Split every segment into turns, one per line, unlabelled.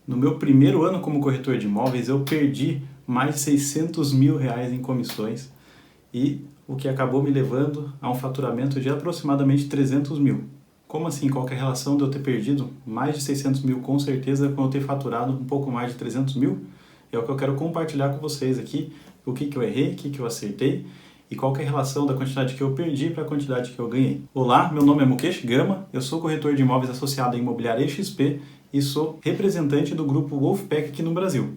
No meu primeiro ano como corretor de imóveis, eu perdi mais de 600 mil reais em comissões e o que acabou me levando a um faturamento de aproximadamente 300 mil. Como assim? Qual que é a relação de eu ter perdido mais de 600 mil com certeza com eu ter faturado um pouco mais de 300 mil? É o que eu quero compartilhar com vocês aqui, o que eu errei, o que eu acertei e qual que é a relação da quantidade que eu perdi para a quantidade que eu ganhei. Olá, meu nome é Mukesh Gama, eu sou corretor de imóveis associado à Imobiliária XP e sou representante do grupo Wolfpack aqui no Brasil.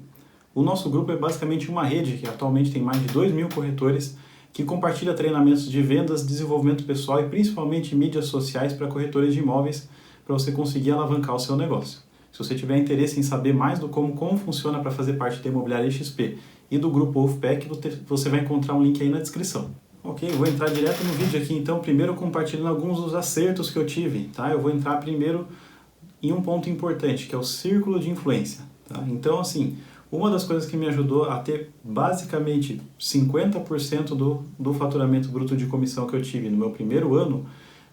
O nosso grupo é basicamente uma rede que atualmente tem mais de 2.000 corretores que compartilha treinamentos de vendas, desenvolvimento pessoal e principalmente mídias sociais para corretores de imóveis para você conseguir alavancar o seu negócio. Se você tiver interesse em saber mais do como funciona para fazer parte da Imobiliária XP e do grupo Wolfpack, você vai encontrar um link aí na descrição. Ok, vou entrar direto no vídeo aqui então, primeiro compartilhando alguns dos acertos que eu tive, tá? Eu vou entrar primeiro em um ponto importante, que é o círculo de influência, tá? Então, assim, uma das coisas que me ajudou a ter basicamente 50% do faturamento bruto de comissão que eu tive no meu primeiro ano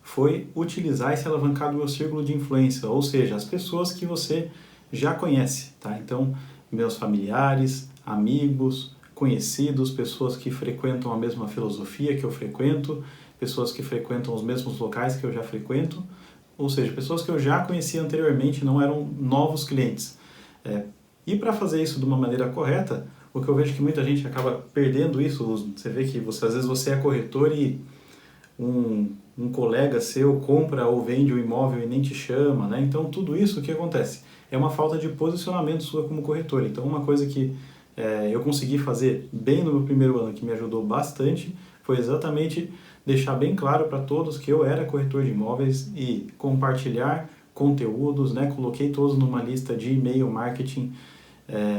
foi utilizar esse alavancar do meu círculo de influência, ou seja, as pessoas que você já conhece, tá? Então, meus familiares, amigos, conhecidos, pessoas que frequentam a mesma filosofia que eu frequento, pessoas que frequentam os mesmos locais que eu já frequento, ou seja, pessoas que eu já conhecia anteriormente, não eram novos clientes. E para fazer isso de uma maneira correta, o que eu vejo que muita gente acaba perdendo isso, você vê que às vezes você é corretor e um colega seu compra ou vende o imóvel e nem te chama, né? Então tudo isso, o que acontece? É uma falta de posicionamento sua como corretor. Então uma coisa que eu consegui fazer bem no meu primeiro ano, que me ajudou bastante, foi exatamente deixar bem claro para todos que eu era corretor de imóveis e compartilhar conteúdos, né? Coloquei todos numa lista de e-mail marketing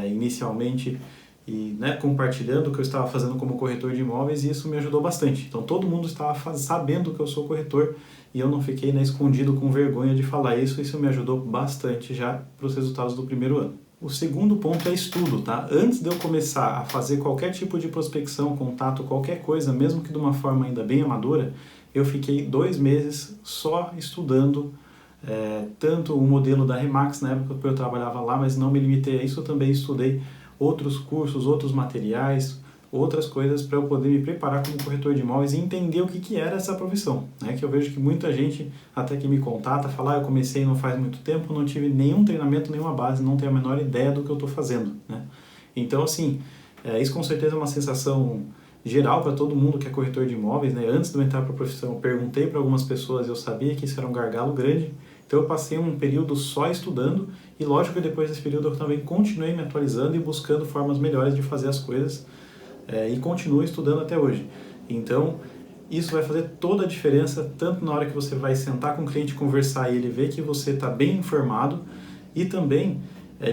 inicialmente e, né, compartilhando o que eu estava fazendo como corretor de imóveis e isso me ajudou bastante. Então todo mundo estava sabendo que eu sou corretor e eu não fiquei, né, escondido com vergonha de falar isso me ajudou bastante já para os resultados do primeiro ano. O segundo ponto é estudo, tá? Antes de eu começar a fazer qualquer tipo de prospecção, contato, qualquer coisa, mesmo que de uma forma ainda bem amadora, eu fiquei 2 meses só estudando tanto o modelo da Remax, na época que eu trabalhava lá, mas não me limitei a isso, eu também estudei outros cursos, outros materiais, outras coisas para eu poder me preparar como corretor de imóveis e entender o que era essa profissão, né? Que eu vejo que muita gente até que me contata, fala, eu comecei não faz muito tempo, não tive nenhum treinamento, nenhuma base, não tenho a menor ideia do que eu estou fazendo, né? Então, assim, isso com certeza é uma sensação geral para todo mundo que é corretor de imóveis, né? Antes de eu entrar para a profissão, eu perguntei para algumas pessoas, eu sabia que isso era um gargalo grande, então eu passei um período só estudando e lógico que depois desse período eu também continuei me atualizando e buscando formas melhores de fazer as coisas e continuo estudando até hoje. Então isso vai fazer toda a diferença, tanto na hora que você vai sentar com o cliente, conversar e ele ver que você está bem informado e também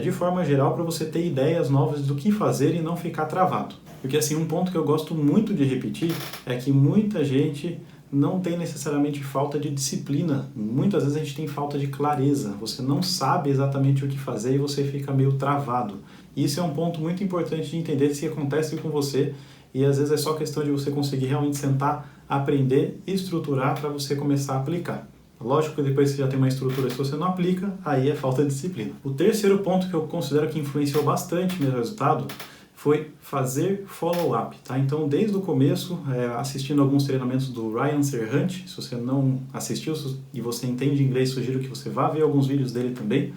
de forma geral para você ter ideias novas do que fazer e não ficar travado. Porque assim, um ponto que eu gosto muito de repetir é que muita gente não tem necessariamente falta de disciplina. Muitas vezes a gente tem falta de clareza. Você não sabe exatamente o que fazer e você fica meio travado. Isso é um ponto muito importante de entender se acontece com você e às vezes é só questão de você conseguir realmente sentar, aprender e estruturar para você começar a aplicar. Lógico que depois que você já tem uma estrutura, se você não aplica, aí é falta de disciplina. O terceiro ponto que eu considero que influenciou bastante meu resultado foi fazer follow-up, tá? Então, desde o começo, assistindo alguns treinamentos do Ryan Serhant, se você não assistiu e você entende inglês, sugiro que você vá ver alguns vídeos dele também,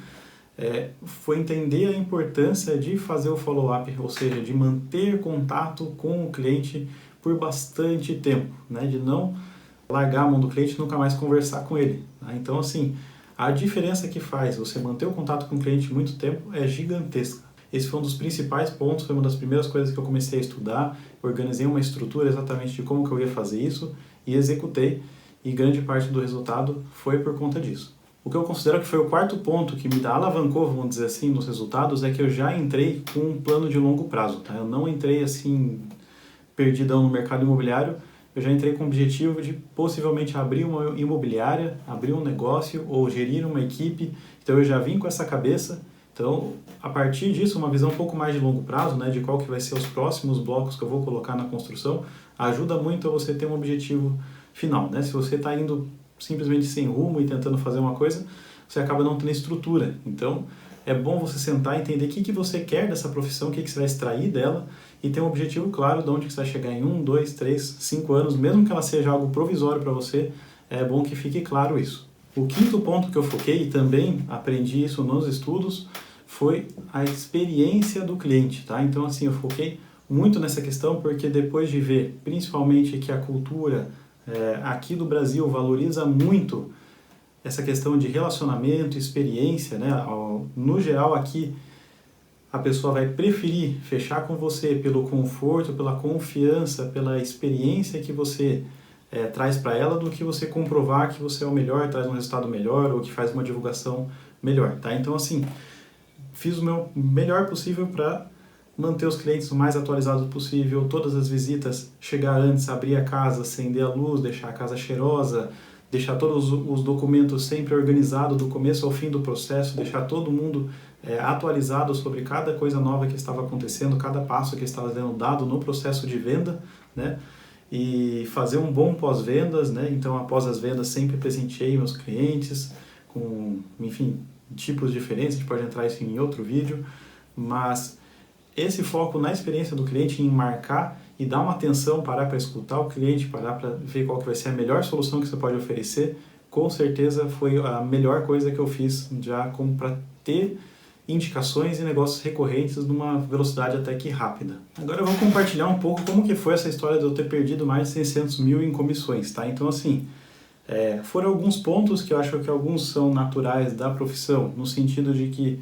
foi entender a importância de fazer o follow-up, ou seja, de manter contato com o cliente por bastante tempo, né? De não largar a mão do cliente e nunca mais conversar com ele, tá? Então, assim, a diferença que faz você manter o contato com o cliente muito tempo é gigantesca. Esse foi um dos principais pontos, foi uma das primeiras coisas que eu comecei a estudar, organizei uma estrutura exatamente de como que eu ia fazer isso e executei, e grande parte do resultado foi por conta disso. O que eu considero que foi o quarto ponto que me alavancou, vamos dizer assim, nos resultados, é que eu já entrei com um plano de longo prazo, tá? Eu não entrei assim, perdidão no mercado imobiliário, eu já entrei com o objetivo de possivelmente abrir uma imobiliária, abrir um negócio ou gerir uma equipe, então eu já vim com essa cabeça. Então, a partir disso, uma visão um pouco mais de longo prazo, né, de qual que vai ser os próximos blocos que eu vou colocar na construção, ajuda muito a você ter um objetivo final, né? Se você está indo simplesmente sem rumo e tentando fazer uma coisa, você acaba não tendo estrutura. Então, é bom você sentar e entender o que você quer dessa profissão, o que você vai extrair dela e ter um objetivo claro de onde você vai chegar em 1, 2, 3, 5 anos, mesmo que ela seja algo provisório para você, é bom que fique claro isso. O quinto ponto que eu foquei, e também aprendi isso nos estudos, foi a experiência do cliente, tá? Então, assim, eu foquei muito nessa questão porque depois de ver, principalmente, que a cultura aqui do Brasil valoriza muito essa questão de relacionamento, experiência, né? No geral, aqui, a pessoa vai preferir fechar com você pelo conforto, pela confiança, pela experiência que você traz para ela, do que você comprovar que você é o melhor, traz um resultado melhor ou que faz uma divulgação melhor, tá? Então, assim, fiz o meu melhor possível para manter os clientes o mais atualizados possível, todas as visitas, chegar antes, abrir a casa, acender a luz, deixar a casa cheirosa, deixar todos os documentos sempre organizados do começo ao fim do processo, deixar todo mundo atualizado sobre cada coisa nova que estava acontecendo, cada passo que estava sendo dado no processo de venda, né? E fazer um bom pós-vendas, né? Então, após as vendas, sempre presenteei meus clientes com, enfim, tipos diferentes, a gente pode entrar isso em outro vídeo, mas esse foco na experiência do cliente, em marcar e dar uma atenção, parar para escutar o cliente, parar para ver qual que vai ser a melhor solução que você pode oferecer, com certeza foi a melhor coisa que eu fiz já para ter indicações e negócios recorrentes numa velocidade até que rápida. Agora eu vou compartilhar um pouco como que foi essa história de eu ter perdido mais de 600 mil em comissões, tá? Então, assim, foram alguns pontos que eu acho que alguns são naturais da profissão, no sentido de que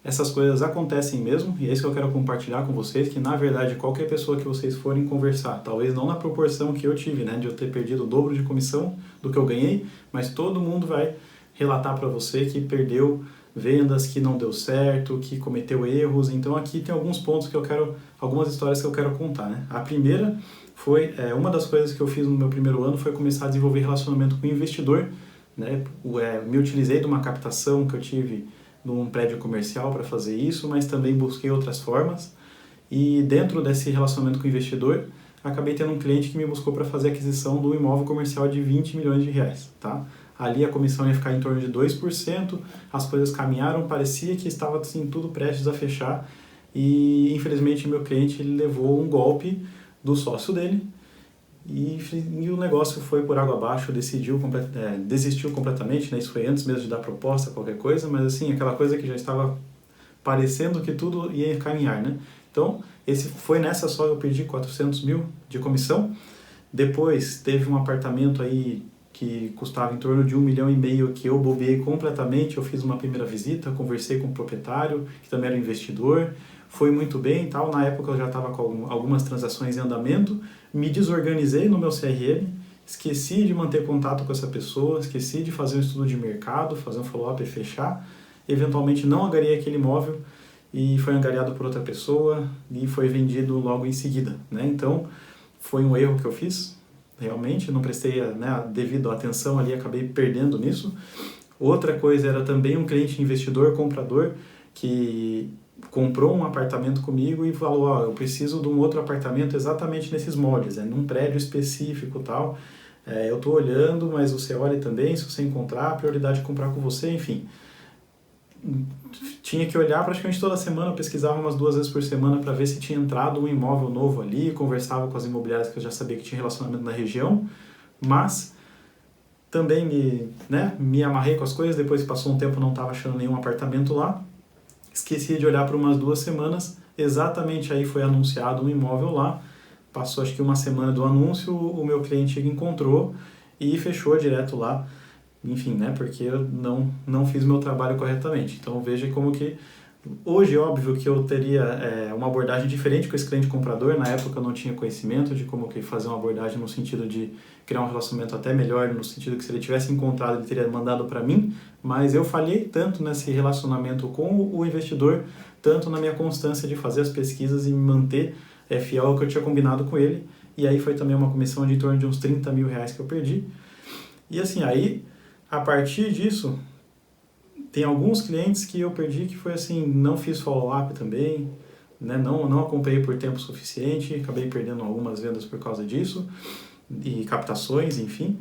essas coisas acontecem mesmo, e é isso que eu quero compartilhar com vocês, que na verdade qualquer pessoa que vocês forem conversar, talvez não na proporção que eu tive, né, de eu ter perdido o dobro de comissão do que eu ganhei, mas todo mundo vai relatar para você que perdeu vendas, que não deu certo, que cometeu erros. Então aqui tem alguns pontos que eu quero, algumas histórias que eu quero contar, né? A primeira foi, uma das coisas que eu fiz no meu primeiro ano foi começar a desenvolver relacionamento com o investidor, né? Me utilizei de uma captação que eu tive num prédio comercial para fazer isso, mas também busquei outras formas. E dentro desse relacionamento com o investidor, acabei tendo um cliente que me buscou para fazer a aquisição de um imóvel comercial de 20 milhões de reais, tá? Ali a comissão ia ficar em torno de 2%, as coisas caminharam, parecia que estava assim, tudo prestes a fechar, e infelizmente meu cliente ele levou um golpe do sócio dele, e o negócio foi por água abaixo, desistiu completamente, né? Isso foi antes mesmo de dar proposta, qualquer coisa, mas assim, aquela coisa que já estava parecendo que tudo ia caminhar, né? Então, foi nessa só eu perdi 400 mil de comissão. Depois teve um apartamento aí que custava em torno de 1,5 milhão, que eu bobeei completamente. Eu fiz uma primeira visita, conversei com o proprietário, que também era um investidor, foi muito bem e tal. Na época eu já estava com algumas transações em andamento, me desorganizei no meu CRM, esqueci de manter contato com essa pessoa, esqueci de fazer um estudo de mercado, fazer um follow-up e fechar. Eventualmente não angariei aquele imóvel e foi angariado por outra pessoa e foi vendido logo em seguida, né? Então, foi um erro que eu fiz. Realmente, não prestei a devida atenção ali, acabei perdendo nisso. Outra coisa era também um cliente investidor, comprador, que comprou um apartamento comigo e falou, eu preciso de um outro apartamento exatamente nesses moldes, num prédio específico e tal. Eu estou olhando, mas você olha também, se você encontrar, a prioridade é comprar com você, enfim. Tinha que olhar praticamente toda semana, eu pesquisava umas 2 vezes por semana para ver se tinha entrado um imóvel novo ali, conversava com as imobiliárias que eu já sabia que tinha relacionamento na região, mas também me amarrei com as coisas, depois que passou um tempo não estava achando nenhum apartamento lá, esqueci de olhar por umas 2 semanas, exatamente aí foi anunciado um imóvel lá, passou acho que uma semana do anúncio, o meu cliente encontrou e fechou direto lá. Enfim, né, porque eu não fiz meu trabalho corretamente. Então veja como que hoje, óbvio que eu teria uma abordagem diferente com esse cliente comprador. Na época eu não tinha conhecimento de como que fazer uma abordagem no sentido de criar um relacionamento até melhor, no sentido que se ele tivesse encontrado ele teria mandado para mim, mas eu falhei tanto nesse relacionamento com o investidor, tanto na minha constância de fazer as pesquisas e me manter fiel ao que eu tinha combinado com ele, e aí foi também uma comissão de em torno de uns 30 mil reais que eu perdi. E assim, aí a partir disso, tem alguns clientes que eu perdi que foi assim, não fiz follow-up também, né? Não acompanhei por tempo suficiente, acabei perdendo algumas vendas por causa disso, e captações, enfim.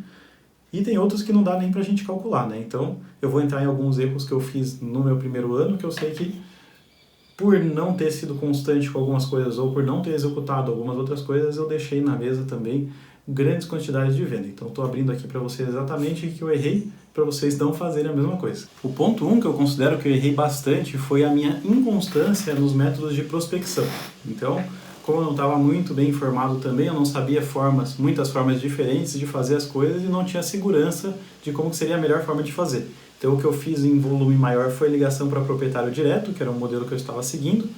E tem outros que não dá nem pra gente calcular, né? Então, eu vou entrar em alguns erros que eu fiz no meu primeiro ano, que eu sei que por não ter sido constante com algumas coisas ou por não ter executado algumas outras coisas, eu deixei na mesa também grandes quantidades de venda. Então, estou abrindo aqui para vocês exatamente o que eu errei, para vocês não fazerem a mesma coisa. O ponto 1 que eu considero que eu errei bastante foi a minha inconstância nos métodos de prospecção. Então, como eu não estava muito bem informado também, eu não sabia muitas formas diferentes de fazer as coisas e não tinha segurança de como seria a melhor forma de fazer. Então, o que eu fiz em volume maior foi ligação para proprietário direto, que era um modelo que eu estava seguindo,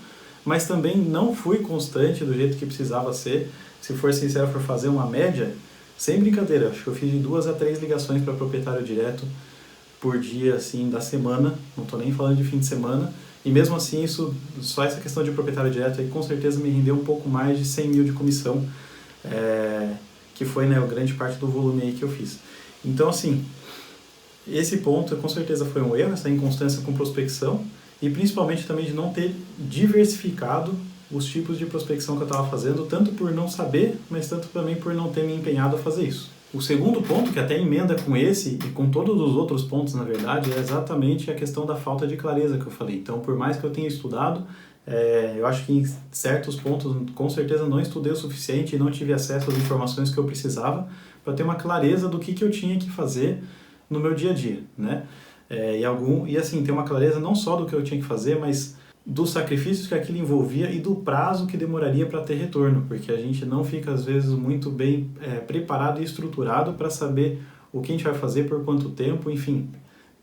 mas também não fui constante do jeito que precisava ser. Se for sincero, for fazer uma média, sem brincadeira, acho que eu fiz de 2 a 3 ligações para proprietário direto por dia, assim, da semana, não estou nem falando de fim de semana, e mesmo assim, só essa questão de proprietário direto aí, com certeza me rendeu um pouco mais de 100 mil de comissão, que foi, né, a grande parte do volume aí que eu fiz. Então, assim, esse ponto com certeza foi um erro, essa inconstância com prospecção, e principalmente também de não ter diversificado os tipos de prospecção que eu estava fazendo, tanto por não saber, mas tanto também por não ter me empenhado a fazer isso. O segundo ponto, que até emenda com esse e com todos os outros pontos, na verdade, é exatamente a questão da falta de clareza que eu falei. Então, por mais que eu tenha estudado, eu acho que em certos pontos, com certeza, não estudei o suficiente e não tive acesso às informações que eu precisava para ter uma clareza do que eu tinha que fazer no meu dia a dia, né? E assim, ter uma clareza não só do que eu tinha que fazer, mas dos sacrifícios que aquilo envolvia e do prazo que demoraria para ter retorno, porque a gente não fica, às vezes, muito bem preparado e estruturado para saber o que a gente vai fazer, por quanto tempo, enfim.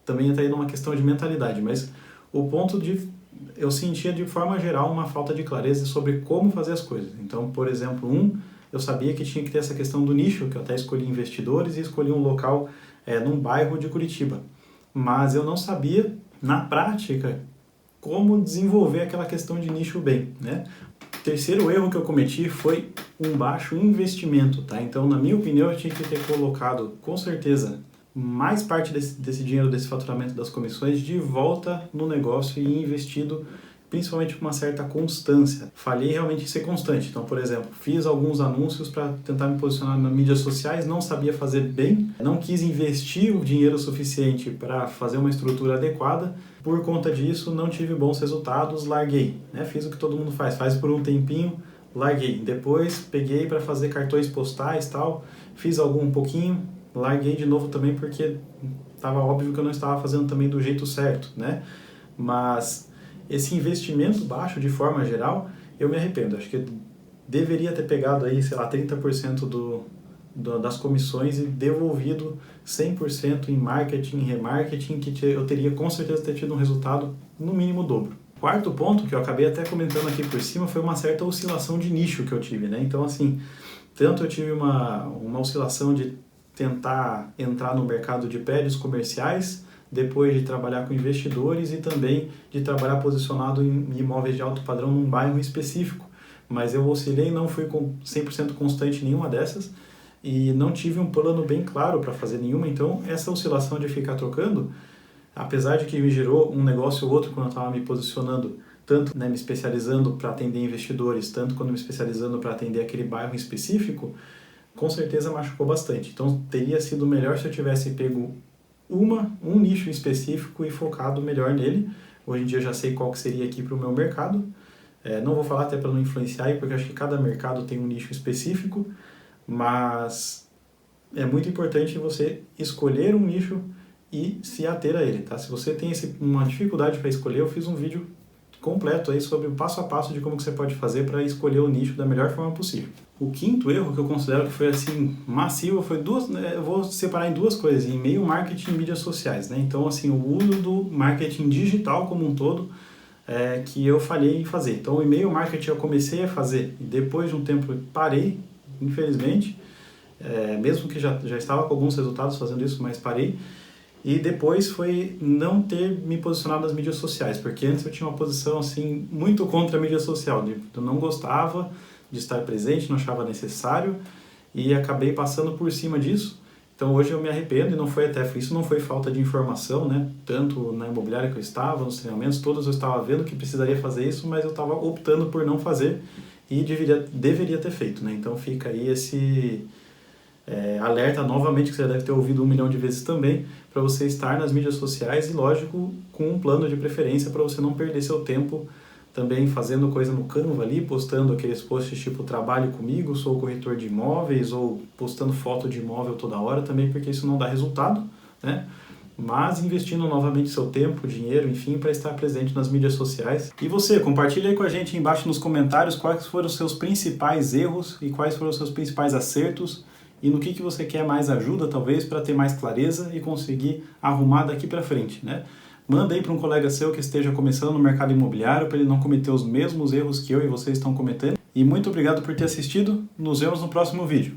Também entra aí numa questão de mentalidade, mas o ponto eu sentia, de forma geral, uma falta de clareza sobre como fazer as coisas. Então, por exemplo, eu sabia que tinha que ter essa questão do nicho, que eu até escolhi investidores e escolhi um local num bairro de Curitiba. Mas eu não sabia, na prática, como desenvolver aquela questão de nicho bem, né? O terceiro erro que eu cometi foi um baixo investimento, tá? Então, na minha opinião, eu tinha que ter colocado, com certeza, mais parte desse dinheiro, desse faturamento das comissões, de volta no negócio e investido principalmente com uma certa constância. Falhei realmente em ser constante. Então, por exemplo, fiz alguns anúncios para tentar me posicionar nas mídias sociais, não sabia fazer bem, não quis investir o dinheiro suficiente para fazer uma estrutura adequada. Por conta disso, não tive bons resultados, larguei. Né? Fiz o que todo mundo faz por um tempinho, larguei. Depois, peguei para fazer cartões postais e tal, fiz um pouquinho, larguei de novo também porque estava óbvio que eu não estava fazendo também do jeito certo, né? Mas esse investimento baixo, de forma geral, eu me arrependo. Acho que eu deveria ter pegado aí, sei lá, 30% das comissões e devolvido 100% em marketing, remarketing, que eu teria com certeza ter tido um resultado no mínimo dobro. Quarto ponto, que eu acabei até comentando aqui por cima, foi uma certa oscilação de nicho que eu tive, né? Então, assim, tanto eu tive uma oscilação de tentar entrar no mercado de prédios comerciais, depois de trabalhar com investidores e também de trabalhar posicionado em imóveis de alto padrão num bairro específico. Mas eu oscilei, não fui 100% constante em nenhuma dessas e não tive um plano bem claro para fazer nenhuma. Então, essa oscilação de ficar trocando, apesar de que me gerou um negócio ou outro quando eu estava me posicionando, tanto, né, me especializando para atender investidores, tanto quando me especializando para atender aquele bairro específico, com certeza machucou bastante. Então, teria sido melhor se eu tivesse pego um nicho específico e focado melhor nele. Hoje em dia eu já sei qual que seria aqui para o meu mercado. Não vou falar até para não influenciar aí, porque acho que cada mercado tem um nicho específico, mas é muito importante você escolher um nicho e se ater a ele, tá? Se você tem uma dificuldade para escolher, eu fiz um vídeo completo aí sobre o passo a passo de como que você pode fazer para escolher o nicho da melhor forma possível. O quinto erro que eu considero que foi assim massivo foi eu vou separar em duas coisas, em e-mail marketing e mídias sociais, né? Então, assim, o uso do marketing digital como um todo que eu falhei em fazer. Então, o e-mail marketing eu comecei a fazer e depois de um tempo parei, infelizmente, mesmo que já estava com alguns resultados fazendo isso, mas parei. E depois foi não ter me posicionado nas mídias sociais, porque antes eu tinha uma posição assim muito contra a mídia social, eu não gostava de estar presente, não achava necessário e acabei passando por cima disso. Então hoje eu me arrependo e isso não foi falta de informação, né? Tanto na imobiliária que eu estava, nos treinamentos, todos eu estava vendo que precisaria fazer isso, mas eu estava optando por não fazer e deveria ter feito, né? Então fica aí Alerta novamente, que você deve ter ouvido 1 milhão de vezes também, para você estar nas mídias sociais e, lógico, com um plano de preferência para você não perder seu tempo também fazendo coisa no Canva ali, postando aqueles posts tipo trabalho comigo, sou corretor de imóveis, ou postando foto de imóvel toda hora também, porque isso não dá resultado, né? Mas investindo novamente seu tempo, dinheiro, enfim, para estar presente nas mídias sociais. E você, compartilha aí com a gente embaixo nos comentários quais foram os seus principais erros e quais foram os seus principais acertos e no que você quer mais ajuda, talvez, para ter mais clareza e conseguir arrumar daqui para frente, né? Manda aí para um colega seu que esteja começando no mercado imobiliário para ele não cometer os mesmos erros que eu e vocês estão cometendo. E muito obrigado por ter assistido. Nos vemos no próximo vídeo.